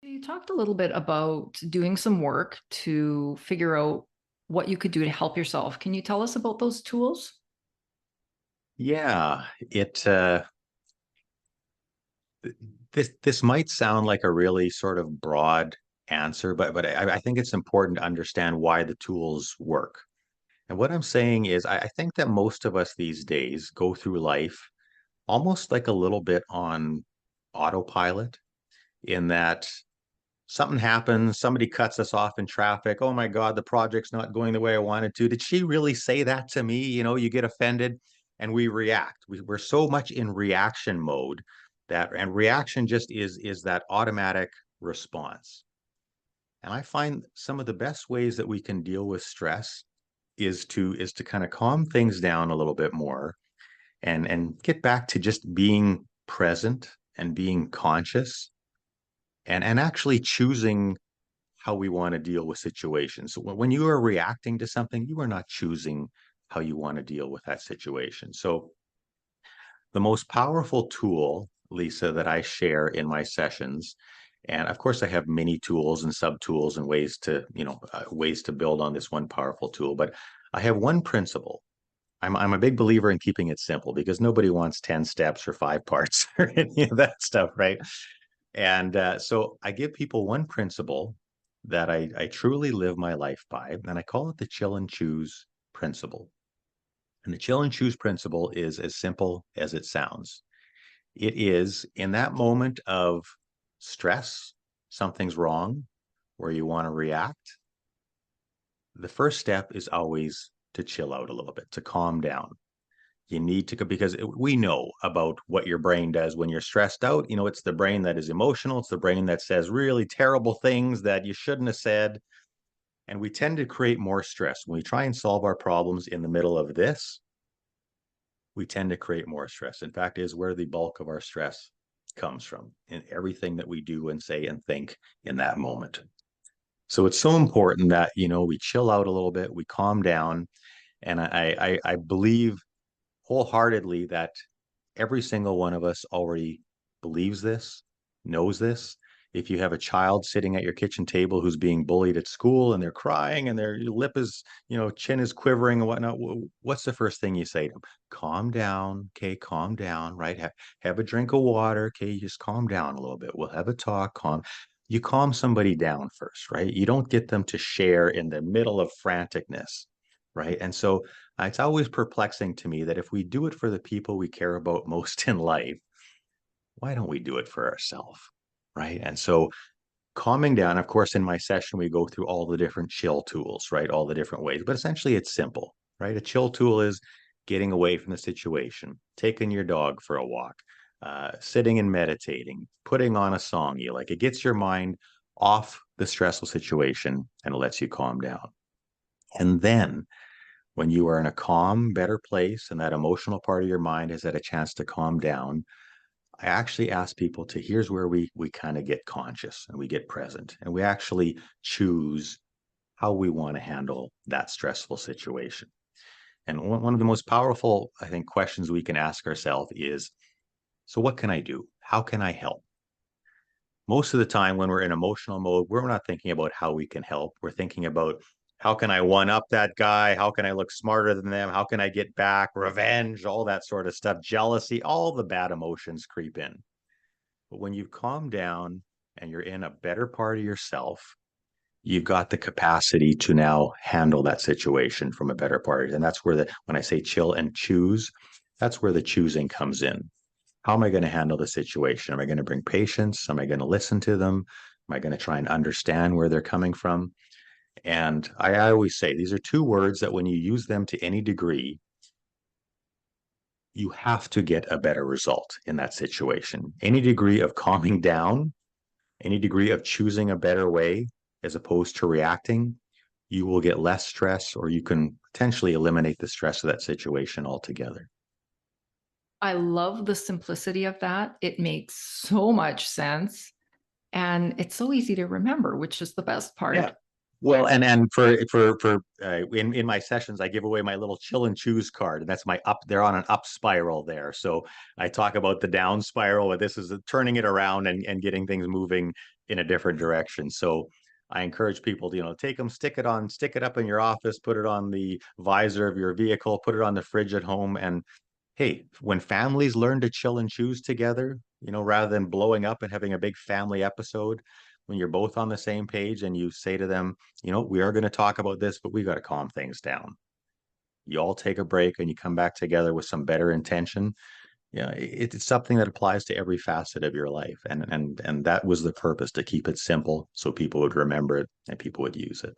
You talked a little bit about doing some work to figure out what you could do to help yourself. Can you tell us about those tools? Yeah, it this might sound like a really sort of broad answer, but I think it's important to understand why the tools work. And what I'm saying is, I think that most of us these days go through life almost like a little bit on autopilot, in that something happens, somebody cuts us off in traffic. Oh my God, the project's not going the way I wanted to. Did she really say that to me? You get offended and we react. We're so much in reaction mode and reaction just is that automatic response. And I find some of the best ways that we can deal with stress is to kind of calm things down a little bit more and get back to just being present and being conscious and actually choosing how we want to deal with situations. So when you are reacting to something, you are not choosing how you want to deal with that situation. So the most powerful tool, Lisa, that I share in my sessions, and of course I have many tools and sub tools and ways to build on this one powerful tool, but I have one principle. I'm a big believer in keeping it simple because nobody wants 10 steps or 5 parts or any of that stuff, right? And so I give people one principle that I truly live my life by, and I call it the chill and choose principle. And the chill and choose principle is as simple as it sounds. It is in that moment of stress, something's wrong, where you want to react. The first step is always to chill out a little bit, to calm down. You need to go because we know about what your brain does when you're stressed out. It's the brain that is emotional. It's the brain that says really terrible things that you shouldn't have said. And we tend to create more stress. When we try and solve our problems in the middle of this, we tend to create more stress. In fact, is where the bulk of our stress comes from in everything that we do and say and think in that moment. So it's so important that, we chill out a little bit, we calm down. And I believe wholeheartedly that every single one of us already believes this, knows this. If you have a child sitting at your kitchen table who's being bullied at school and they're crying and their lip is, chin is quivering and whatnot, what's the first thing you say to them? Calm down. Okay, calm down, right? Have a drink of water. Okay, just calm down a little bit. We'll have a talk. You calm somebody down first, right? You don't get them to share in the middle of franticness, right? And so it's always perplexing to me that if we do it for the people we care about most in life, why don't we do it for ourselves? Right. And so calming down, of course, in my session, we go through all the different chill tools, right? All the different ways, but essentially it's simple, right? A chill tool is getting away from the situation, taking your dog for a walk, sitting and meditating, putting on a song you like. It gets your mind off the stressful situation and lets you calm down. And then when you are in a calm, better place and that emotional part of your mind has had a chance to calm down, I actually ask people to here's where we kind of get conscious and we get present and we actually choose how we want to handle that stressful situation. And one of the most powerful, I think, questions we can ask ourselves is, so what can I do? How can I help? Most of the time when we're in emotional mode, we're not thinking about how we can help. We're thinking about how can I one up that guy? How can I look smarter than them? How can I get back? Revenge, all that sort of stuff, jealousy, all the bad emotions creep in. But when you've calmed down and you're in a better part of yourself, you've got the capacity to now handle that situation from a better part. And that's where when I say chill and choose, that's where the choosing comes in. How am I going to handle the situation? Am I going to bring patience? Am I going to listen to them? Am I going to try and understand where they're coming from? And I always say these are two words that when you use them to any degree, you have to get a better result in that situation. Any degree of calming down, any degree of choosing a better way as opposed to reacting, you will get less stress or you can potentially eliminate the stress of that situation altogether. I love the simplicity of that. It makes so much sense. And it's so easy to remember, which is the best Yeah. part. Well, and for in my sessions, I give away my little chill and choose card, and that's my up. They're on an up spiral there, so I talk about the down spiral, but this is turning it around and getting things moving in a different direction. So I encourage people to take them, stick it up in your office, put it on the visor of your vehicle, put it on the fridge at home, and hey, when families learn to chill and choose together, rather than blowing up and having a big family episode, when you're both on the same page and you say to them, we are going to talk about this, but we got to calm things down. You all take a break and you come back together with some better intention. It's something that applies to every facet of your life. And that was the purpose, to keep it simple so people would remember it and people would use it.